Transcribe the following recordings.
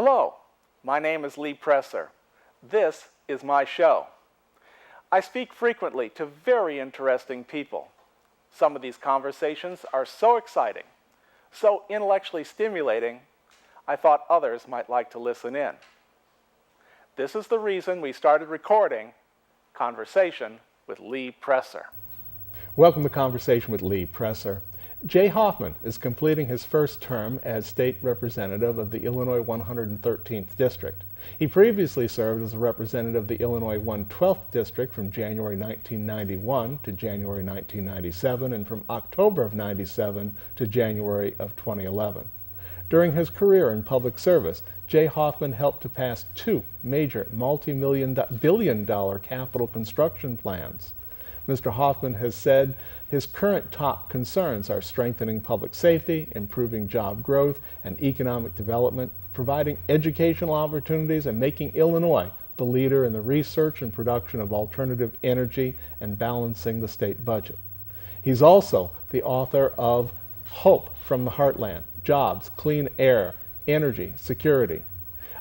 Hello, my name is Lee Presser. This is my show. I speak frequently to very interesting people. Some of these conversations are so exciting, so intellectually stimulating, I thought others might like to listen in. This is the reason we started recording Conversation with Lee Presser. Welcome to Conversation with Lee Presser. Jay Hoffman is completing his first term as state representative of the Illinois 113th District. He previously served as a representative of the Illinois 112th District from January 1991 to January 1997 and from October of 97 to January of 2011. During his career in public service, Jay Hoffman helped to pass two major multi-billion-dollar capital construction plans. Mr. Hoffman has said his current top concerns are strengthening public safety, improving job growth and economic development, providing educational opportunities, and making Illinois the leader in the research and production of alternative energy and balancing the state budget. He's also the author of Hope from the Heartland, Jobs, Clean Air, Energy, Security.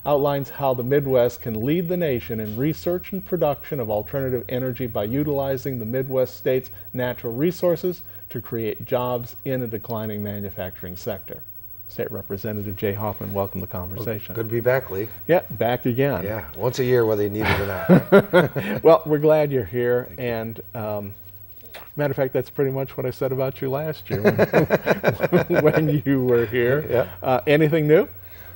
Outlines how the Midwest can lead the nation in research and production of alternative energy by utilizing the Midwest state's natural resources to create jobs in a declining manufacturing sector. State Representative Jay Hoffman, welcome to the conversation. Well, good to be back, Lee. Yeah, back again. Yeah, once a year whether you need it or not. Well, we're glad you're here, and matter of fact, that's pretty much what I said about you last year when you were here. Yeah. Anything new?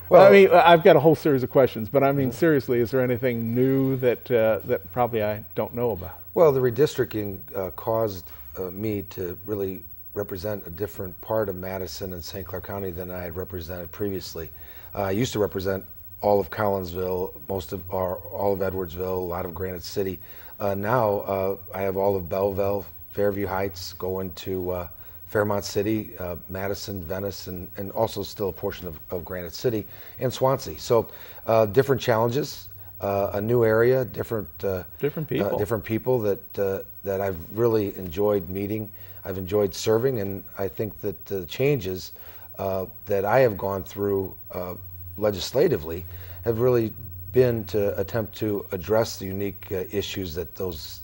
Well, I mean, I've got a whole series of questions, but I mean, seriously, is there anything new that that probably I don't know about? Well, the redistricting caused me to really represent a different part of Madison and St. Clair County than I had represented previously. I used to represent all of Collinsville, all of Edwardsville, a lot of Granite City. Now I have all of Belleville, Fairview Heights, going to Fairmont City, Madison, Venice, and also still a portion of Granite City, and Swansea. So different challenges, a new area, different people that I've really enjoyed meeting. I've enjoyed serving, and I think that the changes that I have gone through legislatively have really been to attempt to address the unique issues that those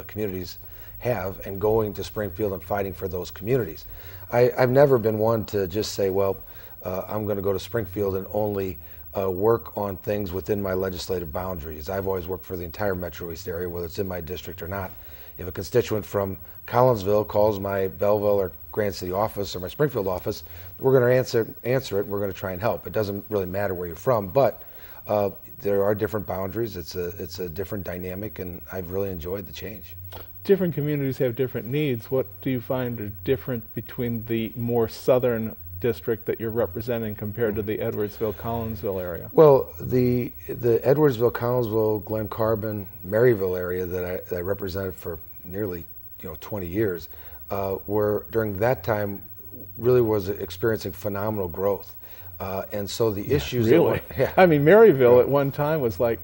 communities have, and going to Springfield and fighting for those communities. I've never been one to just say, well, I'm going to go to Springfield and only work on things within my legislative boundaries. I've always worked for the entire Metro East area, whether it's in my district or not. If a constituent from Collinsville calls my Belleville or Granite City office or my Springfield office, we're going to answer it. We're going to try and help. It doesn't really matter where you're from, but there are different boundaries. It's a different dynamic, and I've really enjoyed the change. Different communities have different needs. What do you find are different between the more southern district that you're representing compared to the Edwardsville-Collinsville area? Well, the Edwardsville, Collinsville, Glen Carbon, Maryville area that I represented for nearly 20 years, were during that time really was experiencing phenomenal growth. And so the issues... Really? I mean, Maryville at one time was like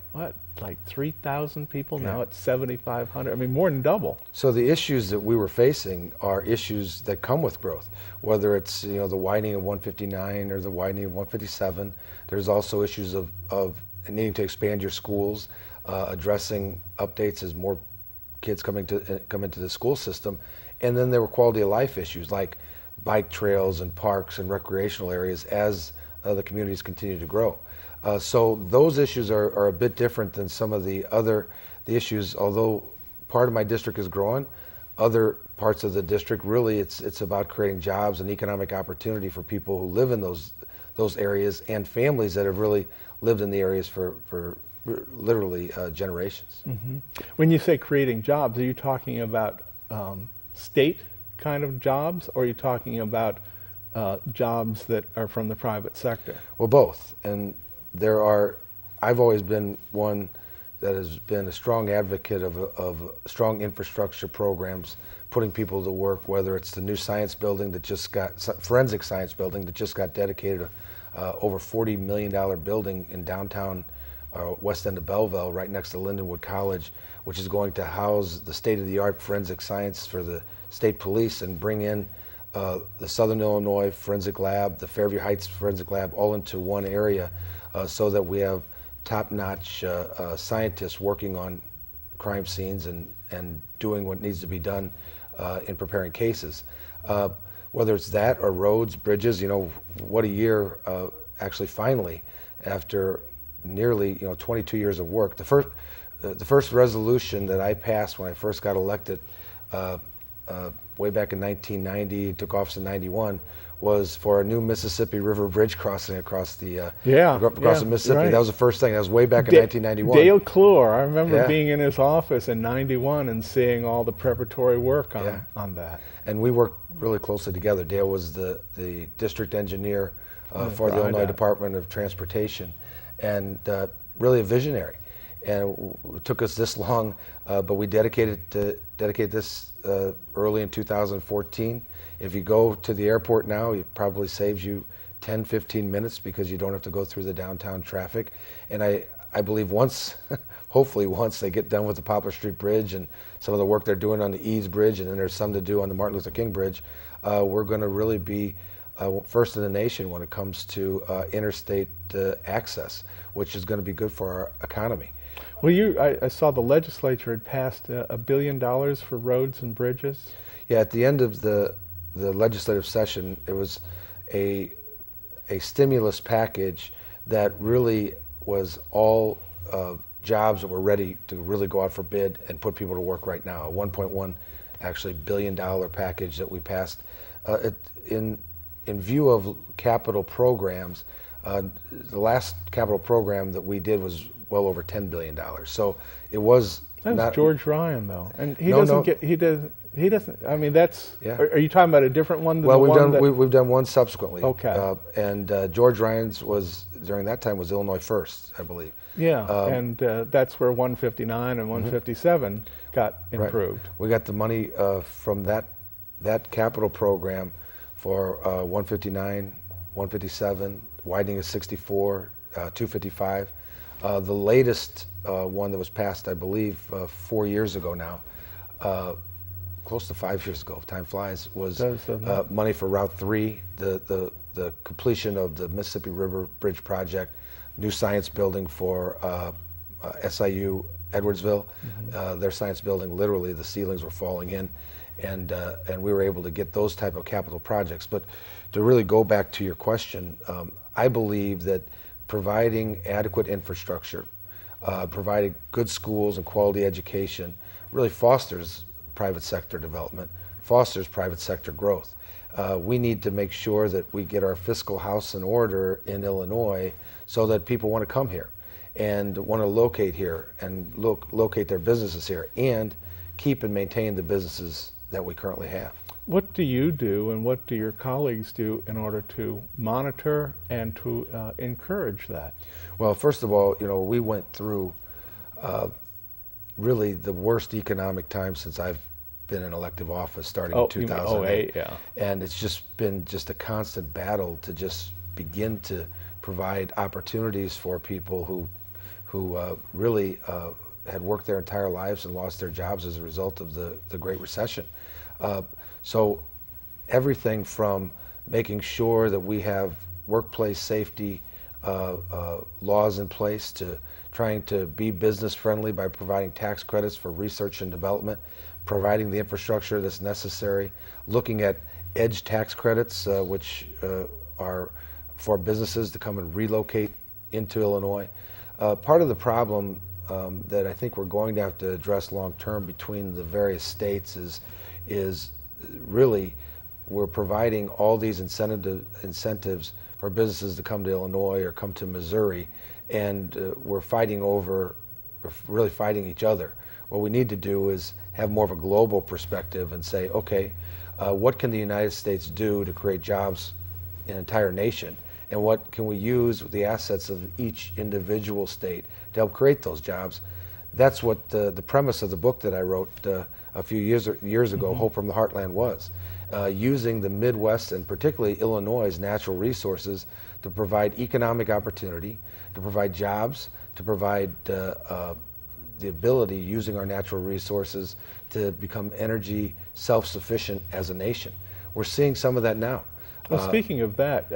3,000 people, now it's 7,500. I mean, more than double. So the issues that we were facing are issues that come with growth, whether it's the widening of 159 or the widening of 157. There's also issues of needing to expand your schools, addressing updates as more kids come into the school system. And then there were quality of life issues like bike trails and parks and recreational areas as the communities continue to grow. So those issues are a bit different than some of the issues. Although part of my district is growing, other parts of the district really it's about creating jobs and economic opportunity for people who live in those areas and families that have really lived in the areas for literally generations. Mm-hmm. When you say creating jobs, are you talking about state kind of jobs, or are you talking about jobs that are from the private sector? Well, both. And I've always been one that has been a strong advocate of strong infrastructure programs, putting people to work, whether it's the new science building that just got, forensic science building that just got dedicated, over $40 million building in downtown west end of Belleville, right next to Lindenwood College, which is going to house the state-of-the-art forensic science for the state police and bring in the Southern Illinois Forensic Lab, the Fairview Heights Forensic Lab, all into one area so that we have top-notch scientists working on crime scenes and doing what needs to be done in preparing cases. Whether it's that or roads, bridges, what a year, actually finally, after nearly 22 years of work. The first resolution that I passed when I first got elected way back in 1990, took office in 91, was for a new Mississippi River bridge crossing across the the Mississippi. Right. That was the first thing. That was way back in 1991. Dale Clure, I remember Yeah. being in his office in 91 and seeing all the preparatory work on that. And we worked really closely together. Dale was the district engineer for the Illinois Department of Transportation, and really a visionary. And it took us this long, but we dedicated this early in 2014. If you go to the airport now, it probably saves you 10, 15 minutes because you don't have to go through the downtown traffic. And I believe hopefully once they get done with the Poplar Street Bridge and some of the work they're doing on the Eads Bridge, and then there's some to do on the Martin Luther King Bridge, we're going to really be first in the nation when it comes to interstate access, which is going to be good for our economy. Well, I saw the legislature had passed $1 billion for roads and bridges. Yeah, at the end of the legislative session, it was a stimulus package that really was all jobs that were ready to really go out for bid and put people to work right now. A 1.1 actually $1 billion package that we passed. In view of capital programs, the last capital program that we did was well over $10 billion. So it was That was not George Ryan, though, and he No, doesn't no. get. He doesn't. I mean, that's. Yeah. Are you talking about a different one than Well, the one that? we've done one subsequently. Okay. And George Ryan's was during that time was Illinois First, I believe. Yeah, and that's where 159 and 157 got Right. improved. We got the money from that capital program for 159, 157, widening of 64, 255. The latest one that was passed, I believe, 4 years ago now, close to 5 years ago, time flies, was money for Route 3, the completion of the Mississippi River Bridge project, new science building for SIU Edwardsville. Their science building, literally the ceilings were falling in, and we were able to get those type of capital projects. But to really go back to your question, I believe that providing adequate infrastructure, providing good schools and quality education really fosters private sector development, fosters private sector growth. We need to make sure that we get our fiscal house in order in Illinois so that people want to come here and want to locate here and locate their businesses here and keep and maintain the businesses that we currently have. What do you do, and what do your colleagues do in order to monitor and to encourage that? Well, first of all, we went through really the worst economic time since I've been in elective office, starting in 2008. Yeah. And it's just been a constant battle to just begin to provide opportunities for people who really had worked their entire lives and lost their jobs as a result of the Great Recession. So everything from making sure that we have workplace safety laws in place, to trying to be business friendly by providing tax credits for research and development, providing the infrastructure that's necessary, looking at edge tax credits, which are for businesses to come and relocate into Illinois. Part of the problem that I think we're going to have to address long term between the various states is really we're providing all these incentives for businesses to come to Illinois or come to Missouri, and we're really fighting each other. What we need to do is have more of a global perspective and say, okay, what can the United States do to create jobs in an entire nation? And what can we use with the assets of each individual state to help create those jobs? That's what the premise of the book that I wrote a few years ago, Hope from the Heartland, was. Using the Midwest and particularly Illinois' natural resources to provide economic opportunity, to provide jobs, to provide the ability, using our natural resources, to become energy self-sufficient as a nation. we're seeing some of that now. Well, speaking of that,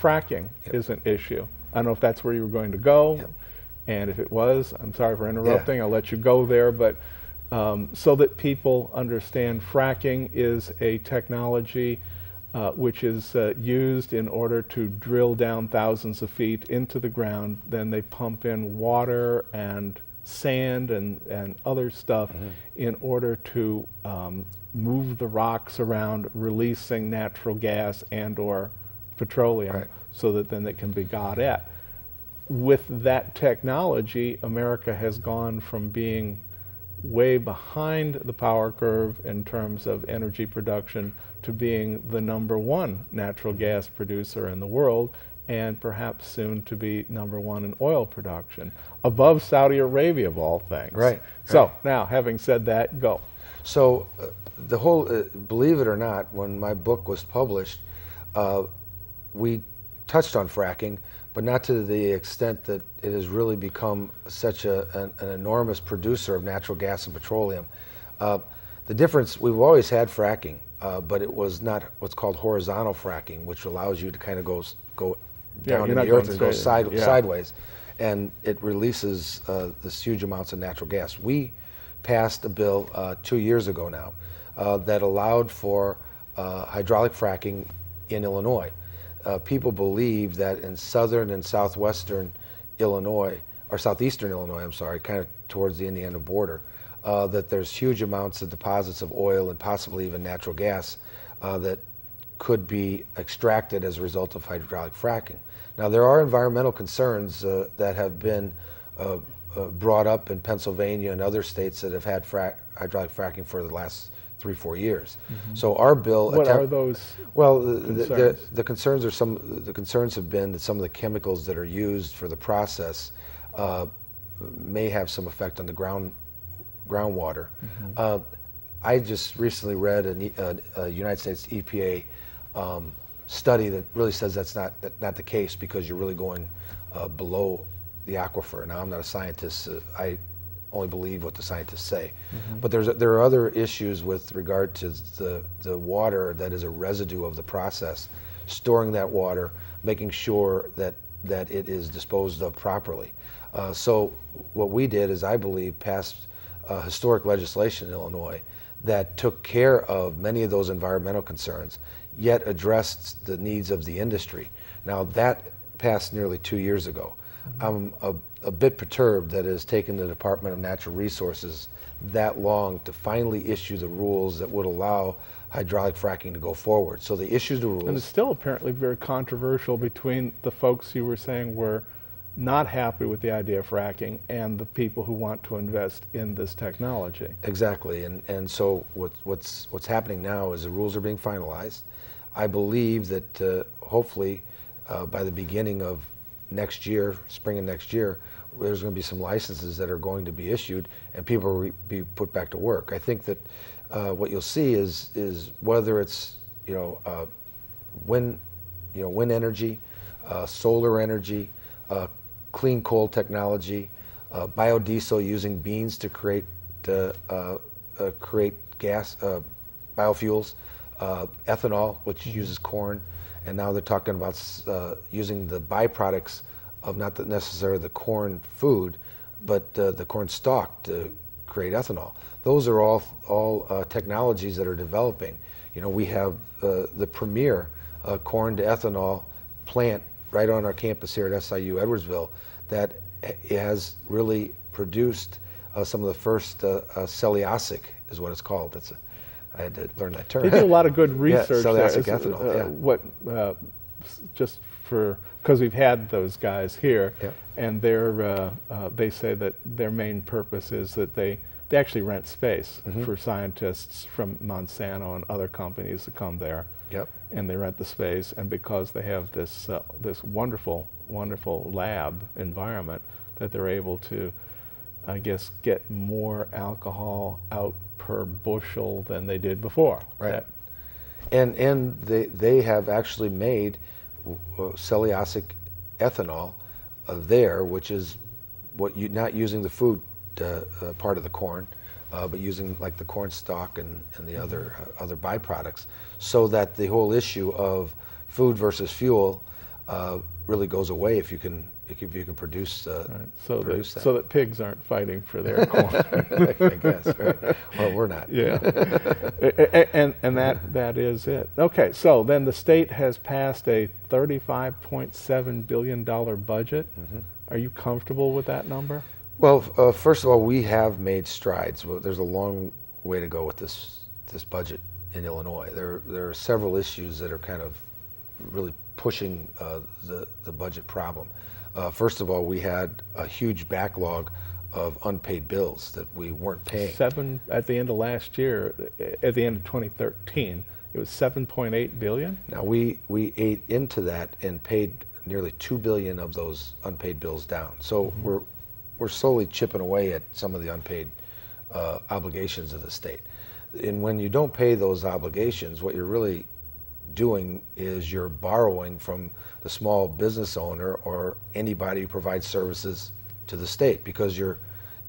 fracking is an issue. I don't know if that's where you were going to go, and if it was, I'm sorry for interrupting. I'll let you go there, but so that people understand, fracking is a technology which is used in order to drill down thousands of feet into the ground. Then they pump in water and sand and other stuff in order to move the rocks around, releasing natural gas and or petroleum, so that then it can be got at. With that technology, America has gone from being way behind the power curve in terms of energy production to being the #1 natural gas producer in the world, and perhaps soon to be #1 in oil production, above Saudi Arabia of all things. Right. So now, having said that, go. So the whole, believe it or not, when my book was published, we touched on fracking, but not to the extent that it has really become such an enormous producer of natural gas and petroleum. The difference, we've always had fracking, but it was not what's called horizontal fracking, which allows you to kind of go down in the earth and go sideways, and it releases this huge amounts of natural gas. We passed a bill 2 years ago now that allowed for hydraulic fracking in Illinois. People believe that in southern and southwestern Illinois, or southeastern Illinois, I'm sorry, kind of towards the Indiana border, that there's huge amounts of deposits of oil and possibly even natural gas that could be extracted as a result of hydraulic fracking. Now, there are environmental concerns that have been brought up in Pennsylvania and other states that have had hydraulic fracking for the last 3-4 years. So our bill. What are those? Well, concerns? the concerns are the concerns have been that some of the chemicals that are used for the process may have some effect on the groundwater. I just recently read a United States EPA study that really says that's not the case, because you're really going below the aquifer. Now, I'm not a scientist. I only believe what the scientists say. But there are other issues with regard to the water that is a residue of the process, storing that water, making sure that it is disposed of properly. So what we did is, I believe, passed historic legislation in Illinois that took care of many of those environmental concerns, yet addressed the needs of the industry. Now, that passed nearly 2 years ago. I'm a bit perturbed that it has taken the Department of Natural Resources that long to finally issue the rules that would allow hydraulic fracking to go forward. So they issued the rules. And it's still apparently very controversial between the folks you were saying were not happy with the idea of fracking and the people who want to invest in this technology. Exactly, and so what's happening now is the rules are being finalized. I believe that hopefully by the beginning of next year, spring of next year, there's going to be some licenses that are going to be issued, and people will be put back to work. I think that what you'll see is whether it's wind energy, solar energy, clean coal technology, biodiesel using beans to create gas, biofuels, ethanol, which uses corn, and now they're talking about using the byproducts of not necessarily the corn food, but the corn stalk to create ethanol. Those are all technologies that are developing. We have the premier corn to ethanol plant right on our campus here at SIU Edwardsville that has really produced some of the first cellulosic, is what it's called. I had to learn that term. They do a lot of good research. Cellulosic ethanol. Just because we've had those guys here, and they say that their main purpose is that they actually rent space for scientists from Monsanto and other companies to come there. And they rent the space, and because they have this wonderful lab environment, that they're able to, I guess, get more alcohol out per bushel than they did before. Right. And they have actually made cellulosic ethanol there, which is not using the food part of the corn, but using like the corn stalk and the other byproducts, so that the whole issue of food versus fuel really goes away if you can produce produce that. So that pigs aren't fighting for their corn. I guess, right? Well, we're not. Yeah, and that is it. Okay, so then the state has passed a $35.7 billion budget. Are you comfortable with that number? Well, first of all, we have made strides. Well, there's a long way to go with this budget in Illinois. There are several issues that are kind of really pushing the budget problem. First of all, we had a huge backlog of unpaid bills that we weren't paying. At the end of last year, at the end of 2013, it was $7.8 billion. Now we ate into that and paid nearly $2 billion of those unpaid bills down. So we're slowly chipping away at some of the unpaid obligations of the state. And when you don't pay those obligations, what you're really doing is you're borrowing from the small business owner or anybody who provides services to the state, because you're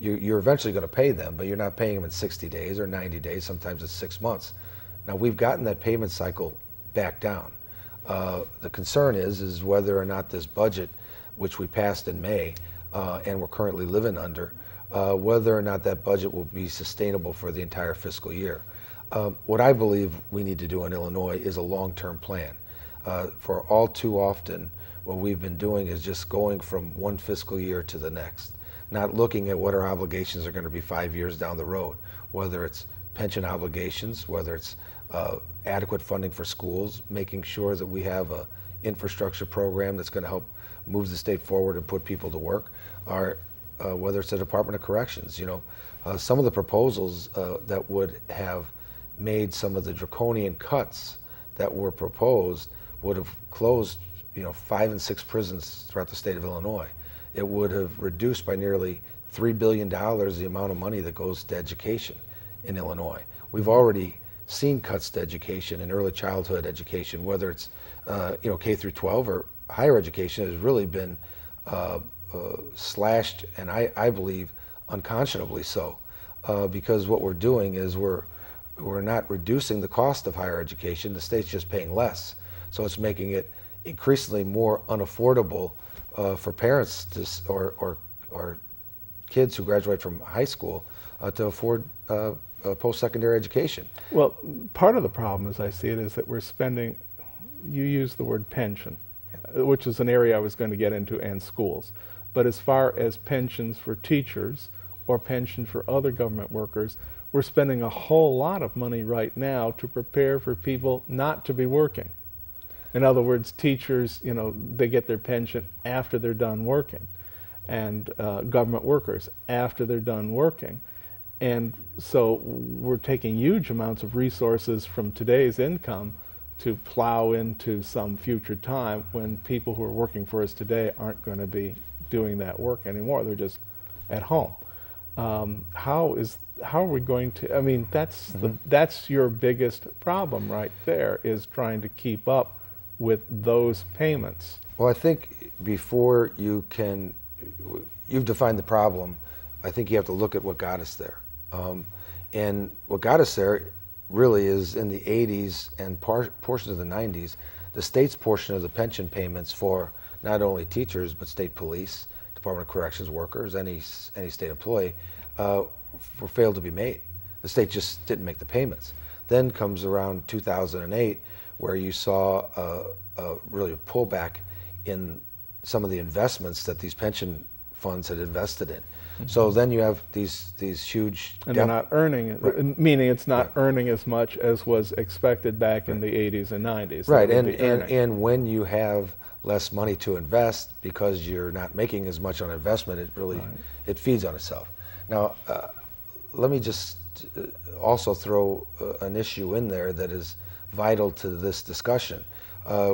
eventually going to pay them, but you're not paying them in 60 days or 90 days. Sometimes it's 6 months. Now we've gotten that payment cycle back down. The concern is whether or not this budget, which we passed in May and we're currently living under, whether or not that budget will be sustainable for the entire fiscal year. What I believe we need to do in Illinois is a long-term plan. For all too often, what we've been doing is just going from one fiscal year to the next, not looking at what our obligations are going to be 5 years down the road, whether it's pension obligations, whether it's adequate funding for schools, making sure that we have an infrastructure program that's going to help move the state forward and put people to work, or whether it's the Department of Corrections. Some of the proposals that would have made some of the draconian cuts that were proposed would have closed 5 and 6 prisons throughout the state of Illinois. It would have reduced by nearly $3 billion the amount of money that goes to education in Illinois. We've already seen cuts to education and early childhood education, whether it's K through 12 or higher education, has really been slashed, and I believe unconscionably so, because what we're doing is we're not reducing the cost of higher education. The state's just paying less, so it's making it increasingly more unaffordable for parents or kids who graduate from high school to afford post-secondary education. Well, part of the problem, as I see it, is that we're spending, you use the word pension, which is an area I was going to get into, and schools. But as far as pensions for teachers or pension for other government workers, we're spending a whole lot of money right now to prepare for people not to be working. In other words, teachers, they get their pension after they're done working, and government workers after they're done working. And so we're taking huge amounts of resources from today's income to plow into some future time when people who are working for us today aren't going to be doing that work anymore. They're just at home. How are we going to, that's your biggest problem right there, is trying to keep up with those payments. Well, I think before you've defined the problem, I think you have to look at what got us there. And what got us there really is in the 80s and portions of the 90s, the state's portion of the pension payments for not only teachers but state police, Department of Corrections workers, any state employee, failed to be made. The state just didn't make the payments. Then comes around 2008, where you saw really a pullback in some of the investments that these pension funds had invested in. Mm-hmm. So then you have these huge... And they're not earning, right. Meaning it's not earning as much as was expected back in the 80s and 90s. Right, and when you have less money to invest because you're not making as much on investment, it really, it feeds on itself. Now, let me just also throw an issue in there that is vital to this discussion.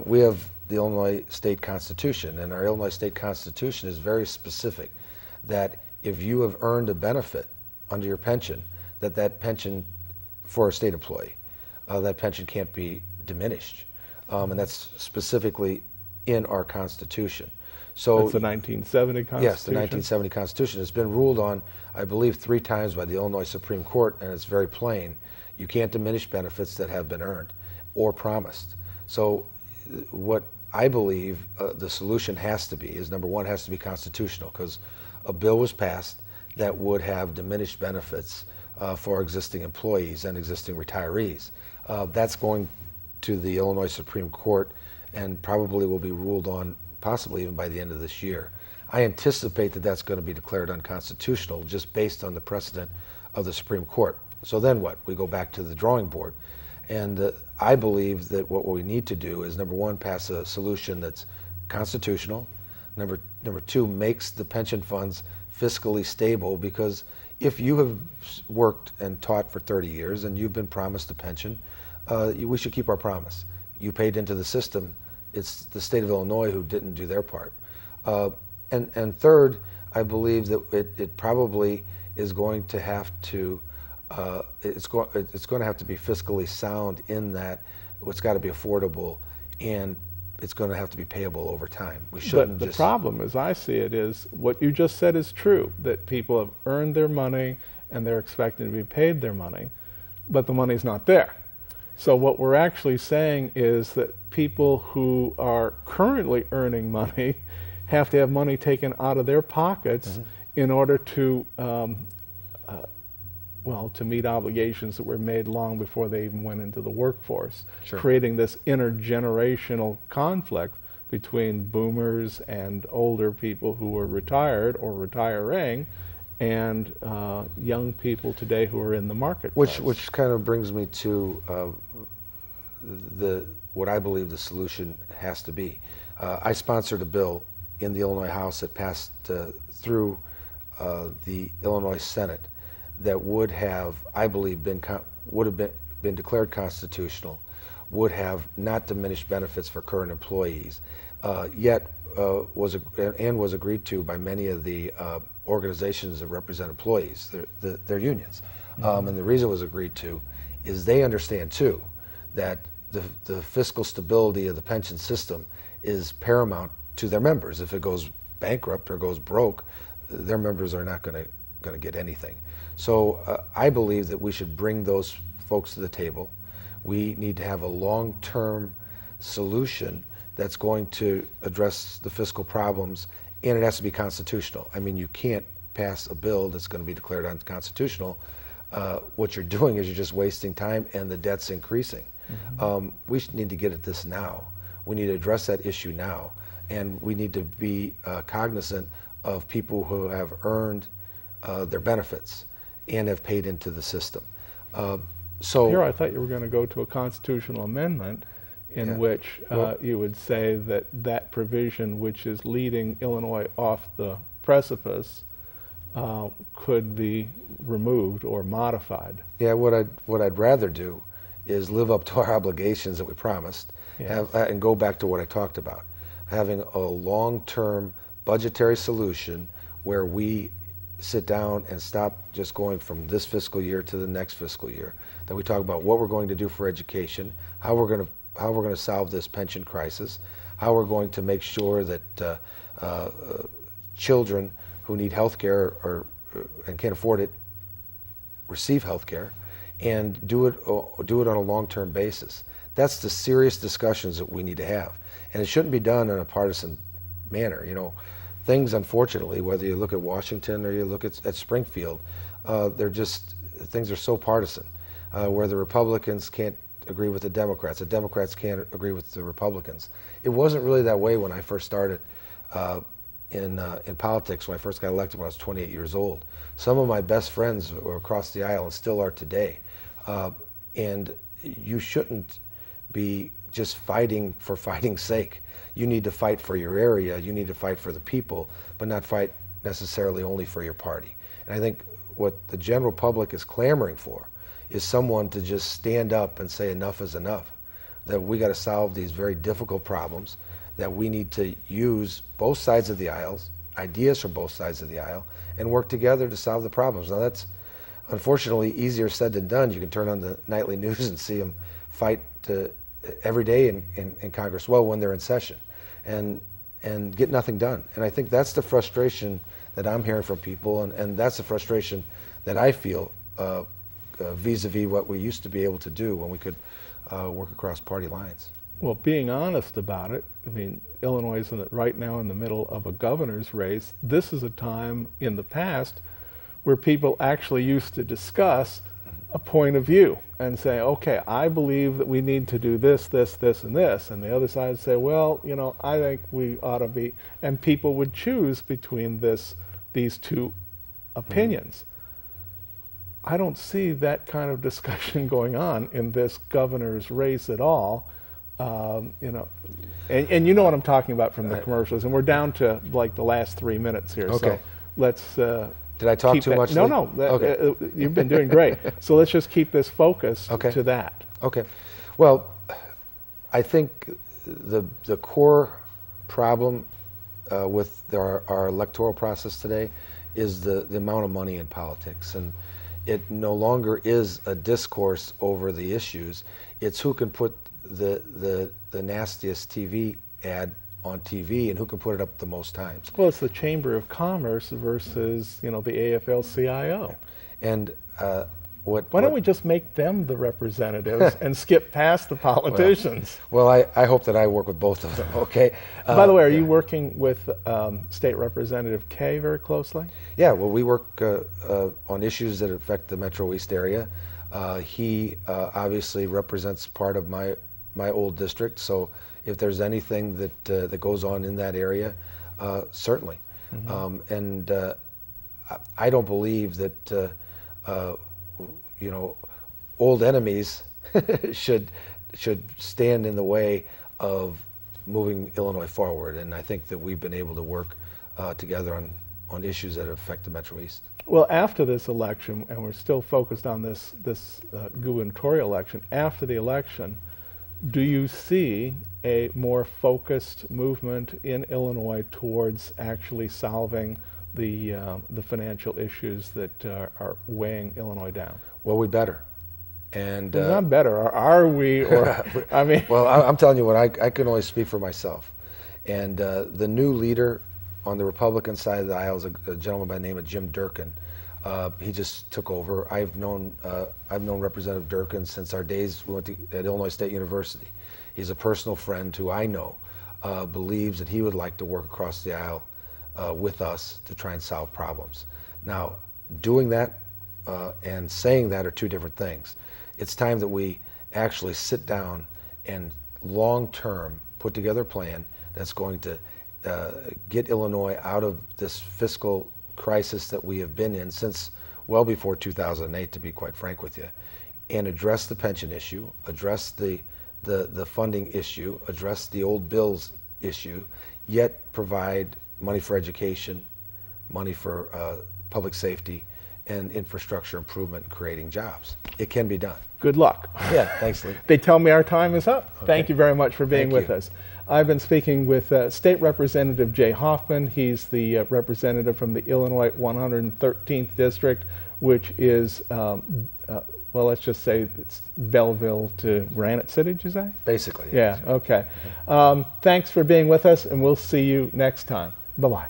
We have the Illinois State Constitution, and our Illinois State Constitution is very specific that if you have earned a benefit under your pension, that pension for a state employee, that pension can't be diminished. And that's specifically in our Constitution. So that's the 1970 Constitution? Yes, the 1970 Constitution. It's been ruled on, I believe, 3 times by the Illinois Supreme Court, and it's very plain. You can't diminish benefits that have been earned or promised. So what I believe the solution has to be is, number one, has to be constitutional, because a bill was passed that would have diminished benefits for existing employees and existing retirees. That's going to the Illinois Supreme Court and probably will be ruled on possibly even by the end of this year. I anticipate that that's going to be declared unconstitutional just based on the precedent of the Supreme Court. So then what? We go back to the drawing board. And I believe that what we need to do is, number one, pass a solution that's constitutional. Number two, makes the pension funds fiscally stable, because if you have worked and taught for 30 years and you've been promised a pension, we should keep our promise. You paid into the system. It's the state of Illinois who didn't do their part. And third, I believe that it probably is going to have to it's going to have to be fiscally sound, in that it's got to be affordable, and it's going to have to be payable over time. We shouldn't. But the problem, as I see it, is what you just said is true, that people have earned their money and they're expecting to be paid their money, but the money's not there. So what we're actually saying is that people who are currently earning money have to have money taken out of their pockets in order to to meet obligations that were made long before they even went into the workforce, creating this intergenerational conflict between boomers and older people who are retired or retiring, and young people today who are in the marketplace. Which kind of brings me to what I believe the solution has to be. I sponsored a bill in the Illinois House that passed through the Illinois Senate that would have, I believe, been declared constitutional, would have not diminished benefits for current employees, yet was agreed to by many of the organizations that represent employees, their unions. And the reason it was agreed to is they understand too that the fiscal stability of the pension system is paramount to their members. If it goes bankrupt or goes broke, their members are not going to get anything. So I believe that we should bring those folks to the table. We need to have a long-term solution that's going to address the fiscal problems, and it has to be constitutional. I mean, you can't pass a bill that's going to be declared unconstitutional. What you're doing is you're just wasting time, and the debt's increasing. We need to get at this now. We need to address that issue now, and we need to be cognizant of people who have earned their benefits and have paid into the system. So here I thought you were going to go to a constitutional amendment in which you would say that that provision, which is leading Illinois off the precipice, could be removed or modified. Yeah, what I'd rather do is live up to our obligations that we promised, and go back to what I talked about, having a long-term budgetary solution where we sit down and stop just going from this fiscal year to the next fiscal year. That we talk about what we're going to do for education, how we're going to solve this pension crisis, how we're going to make sure that children who need health care and can't afford it receive health care, and do it on a long-term basis. That's the serious discussions that we need to have, and it shouldn't be done in a partisan manner. You know, things, unfortunately, whether you look at Washington or you look at Springfield, things are so partisan, where the Republicans can't agree with the Democrats can't agree with the Republicans. It wasn't really that way when I first started in politics, when I first got elected when I was 28 years old. Some of my best friends were across the aisle and still are today. And you shouldn't be just fighting for fighting's sake. You need to fight for your area, you need to fight for the people, but not fight necessarily only for your party. And I think what the general public is clamoring for is someone to just stand up and say enough is enough, that we got to solve these very difficult problems, that we need to use both sides of the aisles, ideas from both sides of the aisle, and work together to solve the problems. Now that's unfortunately easier said than done. You can turn on the nightly news and see them fight every day in Congress, well, when they're in session. And and get nothing done. And I think that's the frustration that I'm hearing from people, and that's the frustration that I feel vis-a-vis what we used to be able to do when we could work across party lines. Well, being honest about it, I mean, Illinois is right now in the middle of a governor's race. This is a time in the past where people actually used to discuss a point of view and say, okay, I believe that we need to do this, this, this, and this. And the other side would say, well, you know, I think we ought to be, and people would choose between these two opinions. I don't see that kind of discussion going on in this governor's race at all. You know, and you know what I'm talking about from the commercials, and we're down to like the last 3 minutes here. Okay. So let's. Did I talk too much? No, Lee? no. Okay. You've been doing great. So let's just keep this focused Okay. to that. Okay. Well, I think the core problem with our electoral process today is the amount of money in politics, and it no longer is a discourse over the issues. It's who can put the nastiest TV ad on TV and who can put it up the most times. Well, it's the Chamber of Commerce versus, you know, the AFL-CIO. And Why don't we just make them the representatives and skip past the politicians? Well, I hope that I work with both of them, okay? By the way, are you working with State Representative Kay very closely? Yeah, well, we work on issues that affect the Metro East area. He obviously represents part of my old district, so if there's anything that goes on in that area, certainly. And I don't believe that you know, old enemies should stand in the way of moving Illinois forward. And I think that we've been able to work together on issues that affect the Metro East. Well, after this election, and we're still focused on this gubernatorial election, after the election, do you see a more focused movement in Illinois towards actually solving the financial issues that are weighing Illinois down? Well, we better. And Well, not better, or are we? Or I mean, well, I'm telling you what, I can only speak for myself. And the new leader on the Republican side of the aisle is a gentleman by the name of Jim Durkin. He just took over. I've known Representative Durkin since our days we went at Illinois State University. He's a personal friend who I know believes that he would like to work across the aisle with us to try and solve problems. Now, doing that and saying that are two different things. It's time that we actually sit down and long-term put together a plan that's going to get Illinois out of this fiscal crisis that we have been in since well before 2008, to be quite frank with you, and address the pension issue, address the funding issue, address the old bills issue, yet provide money for education, money for public safety, and infrastructure improvement, creating jobs. It can be done. good luck. Yeah, thanks, Lee. They tell me our time is up. Okay. Thank you very much for being Thank with you. us. I've been speaking with State Representative Jay Hoffman. He's the representative from the Illinois 113th District, which is, well, let's just say it's Belleville to Granite City, did you say? Basically. Yeah, okay. Thanks for being with us, and we'll see you next time. Bye-bye.